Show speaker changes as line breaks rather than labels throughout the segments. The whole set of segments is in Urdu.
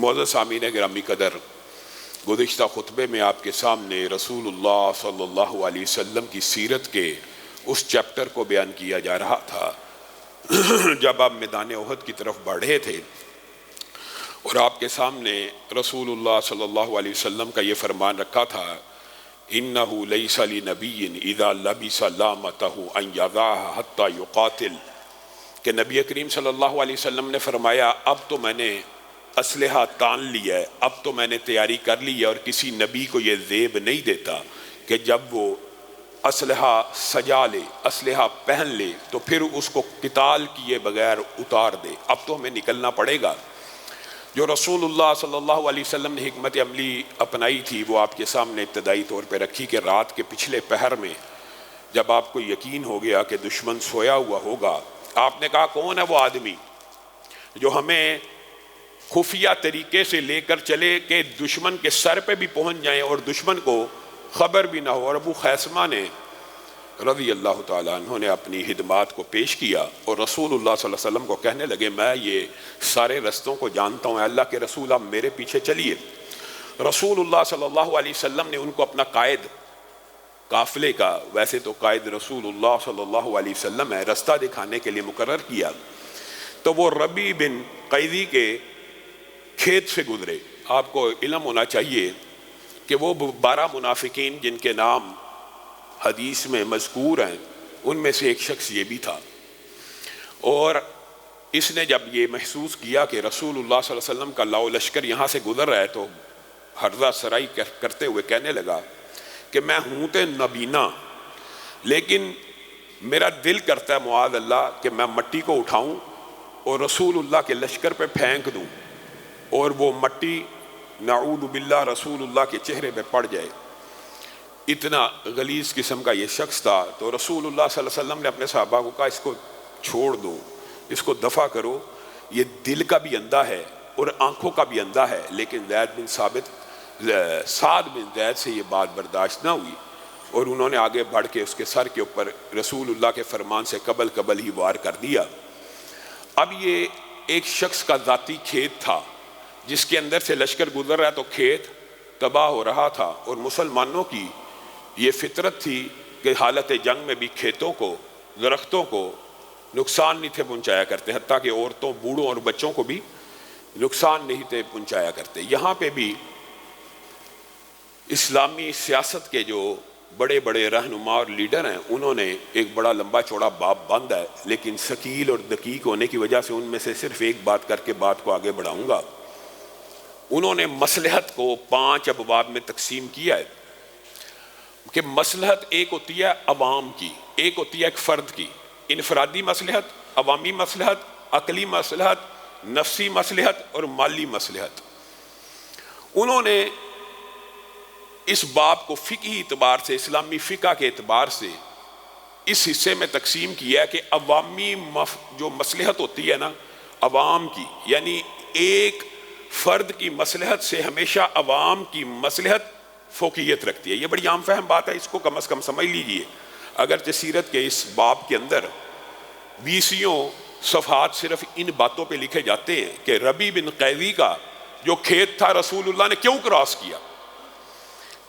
معزز سامعین گرامی قدر، گزشتہ خطبے میں آپ کے سامنے رسول اللہ صلی اللہ علیہ وسلم کی سیرت کے اس چیپٹر کو بیان کیا جا رہا تھا جب آپ میدان احد کی طرف بڑھ رہے تھے، اور آپ کے سامنے رسول اللہ صلی اللہ علیہ وسلم کا یہ فرمان رکھا تھا، اِنَّهُ لَيْسَ لِنَبِيٍّ إِذَا لَبِسَ لَامَتَهُ أَن يَضَعَهَا حَتَّى يُقَاتِلْ، کہ نبی کریم صلی اللہ علیہ وسلم نے فرمایا اب تو میں نے اسلحہ تان لیا ہے، اب تو میں نے تیاری کر لی ہے، اور کسی نبی کو یہ زیب نہیں دیتا کہ جب وہ اسلحہ سجا لے، اسلحہ پہن لے تو پھر اس کو قتال کیے بغیر اتار دے۔ اب تو ہمیں نکلنا پڑے گا۔ جو رسول اللہ صلی اللہ علیہ وسلم نے حکمت عملی اپنائی تھی وہ آپ کے سامنے ابتدائی طور پہ رکھی کہ رات کے پچھلے پہر میں جب آپ کو یقین ہو گیا کہ دشمن سویا ہوا ہوگا، آپ نے کہا کون ہے وہ آدمی جو ہمیں خفیہ طریقے سے لے کر چلے کہ دشمن کے سر پہ بھی پہنچ جائیں اور دشمن کو خبر بھی نہ ہو۔ اور ابو خیثمہ نے رضی اللہ تعالیٰ عنہ نے اپنی خدمات کو پیش کیا اور رسول اللہ صلی اللہ علیہ وسلم کو کہنے لگے میں یہ سارے رستوں کو جانتا ہوں، اللہ کے رسول آپ میرے پیچھے چلیے۔ رسول اللہ صلی اللہ علیہ وسلم نے ان کو اپنا قائد قافلے کا، ویسے تو قائد رسول اللہ صلی اللہ علیہ وسلم ہے، رستہ دکھانے کے لیے مقرر کیا، تو وہ ربی بن قیدی کے کھیت سے گزرے۔ آپ کو علم ہونا چاہیے کہ وہ 12 منافقین جن کے نام حدیث میں مذکور ہیں ان میں سے ایک شخص یہ بھی تھا، اور اس نے جب یہ محسوس کیا کہ رسول اللہ صلی اللہ علیہ وسلم کا لاؤ لشکر یہاں سے گزر رہا ہے تو ہرزہ سرائی کرتے ہوئے کہنے لگا کہ میں ہوں تے نبینا، لیکن میرا دل کرتا ہے معاذ اللہ کہ میں مٹی کو اٹھاؤں اور رسول اللہ کے لشکر پہ پھینک دوں اور وہ مٹی نعوذ باللہ رسول اللہ کے چہرے پہ پڑ جائے۔ اتنا غلیظ قسم کا یہ شخص تھا۔ تو رسول اللہ صلی اللہ علیہ وسلم نے اپنے صحابہ کو کہا اس کو چھوڑ دو، اس کو دفع کرو، یہ دل کا بھی اندھا ہے اور آنکھوں کا بھی اندھا ہے۔ لیکن سعد بن زید سے یہ بات برداشت نہ ہوئی اور انہوں نے آگے بڑھ کے اس کے سر کے اوپر رسول اللہ کے فرمان سے قبل ہی وار کر دیا۔ اب یہ ایک شخص کا ذاتی کھیت تھا جس کے اندر سے لشکر گزر رہا تو کھیت تباہ ہو رہا تھا، اور مسلمانوں کی یہ فطرت تھی کہ حالت جنگ میں بھی کھیتوں کو، درختوں کو نقصان نہیں تھے پہنچایا کرتے، حتیٰ کہ عورتوں، بوڑھوں اور بچوں کو بھی نقصان نہیں تھے پہنچایا کرتے۔ یہاں پہ بھی اسلامی سیاست کے جو بڑے بڑے رہنما اور لیڈر ہیں انہوں نے ایک بڑا لمبا چوڑا باب بند ہے، لیکن ثقیل اور دقیق ہونے کی وجہ سے ان میں سے صرف ایک بات کر کے بات کو آگے بڑھاؤں گا۔ انہوں نے مصلحت کو 5 ابواب میں تقسیم کیا ہے کہ مصلحت ایک ہوتی ہے عوام کی، ایک ہوتی ہے ایک فرد کی، انفرادی مصلحت، عوامی مصلحت، عقلی مصلحت، نفسی مصلحت اور مالی مصلحت۔ انہوں نے اس باب کو فقہی اعتبار سے، اسلامی فقہ کے اعتبار سے اس حصے میں تقسیم کیا ہے کہ عوامی جو مصلحت ہوتی ہے نا عوام کی، یعنی ایک فرد کی مصلحت سے ہمیشہ عوام کی مصلحت فوقیت رکھتی ہے۔ یہ بڑی عام فہم بات ہے، اس کو کم از کم سمجھ لیجئے۔ اگرچہ سیرت کے اس باب کے اندر 20 صفحات صرف ان باتوں پہ لکھے جاتے ہیں کہ ربی بن قیدی کا جو کھیت تھا رسول اللہ نے کیوں کراس کیا۔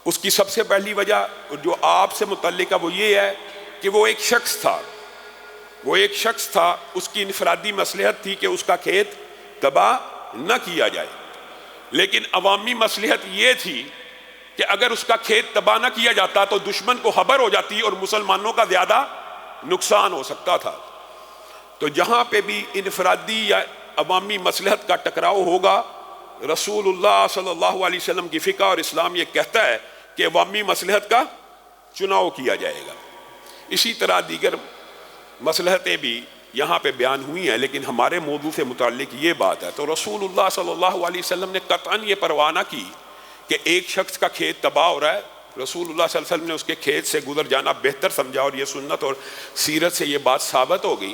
اس کی سب سے پہلی وجہ جو آپ سے متعلقہ وہ یہ ہے کہ وہ ایک شخص تھا، اس کی انفرادی مصلحت تھی کہ اس کا کھیت تباہ نہ کیا جائے، لیکن عوامی مصلحت یہ تھی کہ اگر اس کا کھیت تباہ نہ کیا جاتا تو دشمن کو خبر ہو جاتی اور مسلمانوں کا زیادہ نقصان ہو سکتا تھا۔ تو جہاں پہ بھی انفرادی یا عوامی مصلحت کا ٹکراؤ ہوگا، رسول اللہ صلی اللہ علیہ وسلم کی فقہ اور اسلام یہ کہتا ہے کہ عوامی مصلحت کا چناؤ کیا جائے گا۔ اسی طرح دیگر مصلحتیں بھی یہاں پہ بیان ہوئی ہیں، لیکن ہمارے موضوع سے متعلق یہ بات ہے۔ تو رسول اللہ صلی اللہ علیہ وسلم نے قطعاً یہ پرواہ نہ کی کہ ایک شخص کا کھیت تباہ ہو رہا ہے، رسول اللہ صلی اللہ علیہ وسلم نے اس کے کھیت سے گزر جانا بہتر سمجھا، اور یہ سنت اور سیرت سے یہ بات ثابت ہو گئی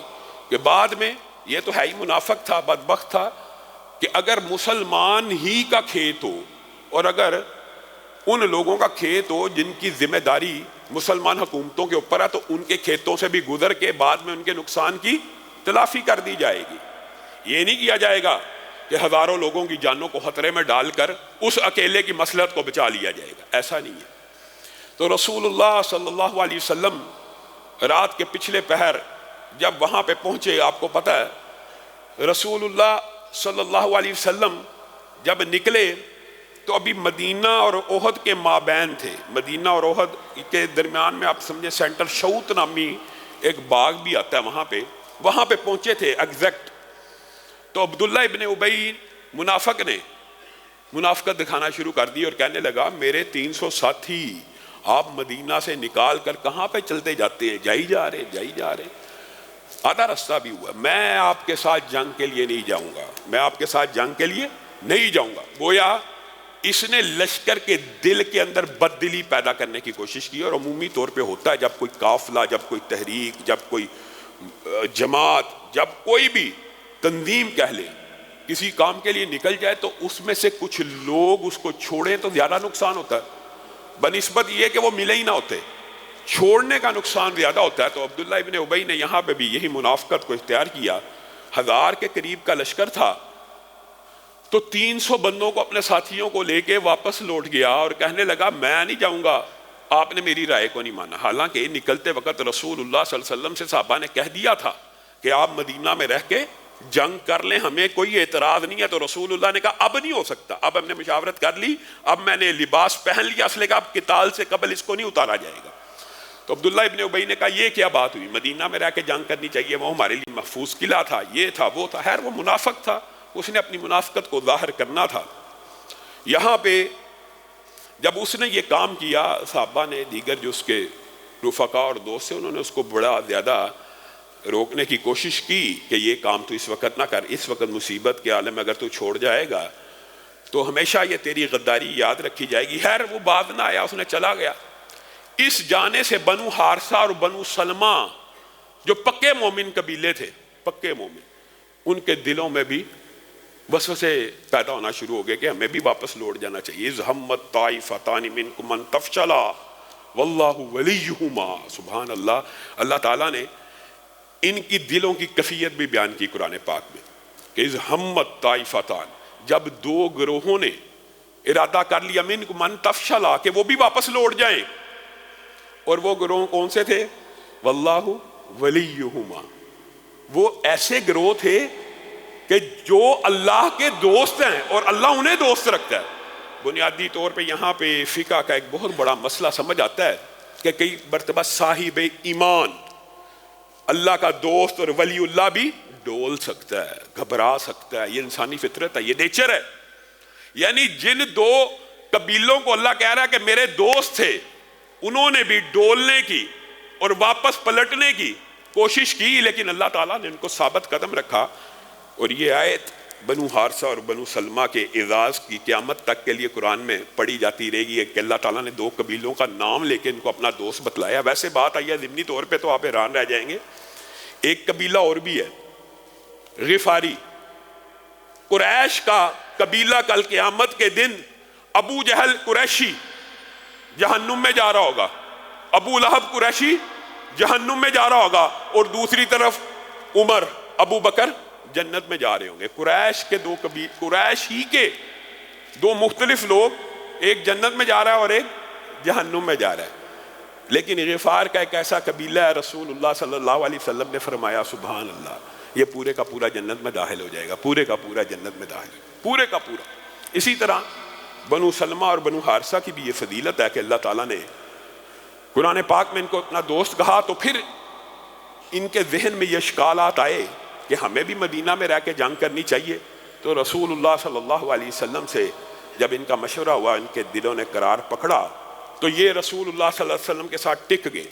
کہ بعد میں یہ تو ہے ہی منافق تھا، بدبخت تھا، کہ اگر مسلمان ہی کا کھیت ہو اور اگر ان لوگوں کا کھیت ہو جن کی ذمہ داری مسلمان حکومتوں کے اوپر ہے تو ان کے کھیتوں سے بھی گزر کے بعد میں ان کے نقصان کی تلافی کر دی جائے گی۔ یہ نہیں کیا جائے گا کہ ہزاروں لوگوں کی جانوں کو خطرے میں ڈال کر اس اکیلے کی مصلحت کو بچا لیا جائے گا، ایسا نہیں ہے۔ تو رسول اللہ صلی اللہ علیہ وسلم رات کے پچھلے پہر جب وہاں پہ پہنچے، آپ کو پتہ ہے رسول اللہ صلی اللہ علیہ وسلم جب نکلے تو ابھی مدینہ اور احد کے مابین تھے، مدینہ اور احد کے درمیان میں آپ سمجھے سینٹر شوت نامی ایک باغ بھی آتا ہے، وہاں پہ پہنچے تھے ایگزیکٹ۔ تو عبداللہ ابن ابی منافق نے منافقت دکھانا شروع کر دی اور کہنے لگا میرے 300 ساتھی آپ مدینہ سے نکال کر کہاں پہ چلتے جاتے ہیں، جائی جا رہے، آدھا رستہ بھی ہوا، میں آپ کے ساتھ جنگ کے لیے نہیں جاؤں گا، میں آپ کے ساتھ جنگ کے لیے نہیں جاؤں گا۔ گویا اس نے لشکر کے دل کے اندر بددلی پیدا کرنے کی کوشش کی، اور عمومی طور پہ ہوتا ہے جب کوئی قافلہ، جب کوئی تحریک، جب کوئی جماعت، جب کوئی بھی تنظیم کہہ لے کسی کام کے لیے نکل جائے تو اس میں سے کچھ لوگ اس کو چھوڑیں تو زیادہ نقصان ہوتا ہے بنسبت یہ کہ وہ ملے ہی نہ ہوتے، چھوڑنے کا نقصان زیادہ ہوتا ہے۔ تو عبداللہ ابن ابی نے یہاں پہ بھی یہی منافقت کو اختیار کیا، 1000 کے قریب کا لشکر تھا، تو 300 بندوں کو اپنے ساتھیوں کو لے کے واپس لوٹ گیا اور کہنے لگا میں نہیں جاؤں گا، آپ نے میری رائے کو نہیں مانا۔ حالانکہ نکلتے وقت رسول اللہ صلی اللہ علیہ وسلم سے صحابہ نے کہہ دیا تھا کہ آپ مدینہ میں رہ کے جنگ کر لیں، ہمیں کوئی اعتراض نہیں ہے۔ تو رسول اللہ نے کہا اب نہیں ہو سکتا، اب ہم نے مشاورت کر لی، اب میں نے لباس پہن لیا اسلحے کا، اب قتال سے قبل اس کو نہیں اتارا جائے گا۔ تو عبداللہ ابن ابی نے کہا یہ کیا بات ہوئی، مدینہ میں رہ کے جنگ کرنی چاہیے، وہ ہمارے لیے محفوظ قلعہ تھا، یہ تھا وہ تھا۔ خیر وہ منافق تھا، اس نے اپنی منافقت کو ظاہر کرنا تھا۔ یہاں پہ جب اس نے یہ کام کیا، صحابہ نے دیگر جو اس کے رفقا اور دوست ہیں انہوں نے اس کو بڑا زیادہ روکنے کی کوشش کی کہ یہ کام تو اس وقت نہ کر، اس وقت مصیبت کے عالم میں اگر تو چھوڑ جائے گا تو ہمیشہ یہ تیری غداری یاد رکھی جائے گی۔ خیر وہ بات نہ آیا، اس نے چلا گیا۔ اس جانے سے بنو حارثہ اور بنو سلمہ جو پکے مومن قبیلے تھے، پکے مومن، ان کے دلوں میں بھی وسوسے پیدا ہونا شروع ہو گئے کہ ہمیں بھی واپس لوٹ جانا چاہیے۔ اذ ہمت طائفتان منکم ان تفشلا واللہ ولیہما، سبحان اللہ۔ اللہ تعالیٰ نے ان کی دلوں کی کیفیت بھی بیان کی قرآن پاک میں کہ اذ ہمت طائفتان، جب دو گروہوں نے ارادہ کر لیا منکم ان تفشلا کہ وہ بھی واپس لوٹ جائیں، اور وہ گروہ کون سے تھے؟ واللہ ولیہما، وہ ایسے گروہ تھے کہ جو اللہ کے دوست ہیں اور اللہ انہیں دوست رکھتا ہے۔ بنیادی طور پہ یہاں پہ فقہ کا ایک بہت بڑا مسئلہ سمجھ آتا ہے کہ کئی مرتبہ صاحب ایمان، اللہ کا دوست اور ولی اللہ بھی ڈول سکتا ہے، گھبرا سکتا ہے، یہ انسانی فطرت ہے، یہ نیچر ہے۔ یعنی جن دو قبیلوں کو اللہ کہہ رہا ہے کہ میرے دوست تھے، انہوں نے بھی ڈولنے کی اور واپس پلٹنے کی کوشش کی، لیکن اللہ تعالیٰ نے ان کو ثابت قدم رکھا۔ اور یہ آیت بنو حارثہ اور بنو سلمہ کے اعزاز کی قیامت تک کے لیے قرآن میں پڑھی جاتی رہے گی کہ اللہ تعالیٰ نے دو قبیلوں کا نام لے کے ان کو اپنا دوست بتلایا۔ ویسے بات آئی ہے ضمنی طور پہ تو آپ حیران رہ جائیں گے، ایک قبیلہ اور بھی ہے، غفاری، قریش کا قبیلہ۔ کل قیامت کے دن ابو جہل قریشی جہنم میں جا رہا ہوگا، ابو لہب قریشی جہنم میں جا رہا ہوگا، اور دوسری طرف عمر، ابو بکر جنت میں جا رہے ہوں گے۔ قریش کے دو قریش ہی کے دو مختلف لوگ، ایک جنت میں جا رہا ہے اور ایک جہنم میں جا رہا ہے۔ لیکن غفار کا ایک ایسا قبیلہ ہے، رسول اللہ صلی اللہ علیہ وسلم نے فرمایا سبحان اللہ، یہ پورے کا پورا جنت میں داخل ہو جائے گا، پورے کا پورا جنت میں داخل، پورے کا پورا۔ اسی طرح بنو سلمہ اور بنو حارثہ کی بھی یہ فضیلت ہے کہ اللہ تعالیٰ نے قرآن پاک میں ان کو اپنا دوست کہا، تو پھر ان کے ذہن میں یہ اشکالات آئے کہ ہمیں بھی مدینہ میں رہ کے جنگ کرنی چاہیے۔ تو رسول اللہ صلی اللہ علیہ وسلم سے جب ان کا مشورہ ہوا، ان کے دلوں نے قرار پکڑا، تو یہ رسول اللہ صلی اللہ علیہ وسلم کے ساتھ ٹک گئے۔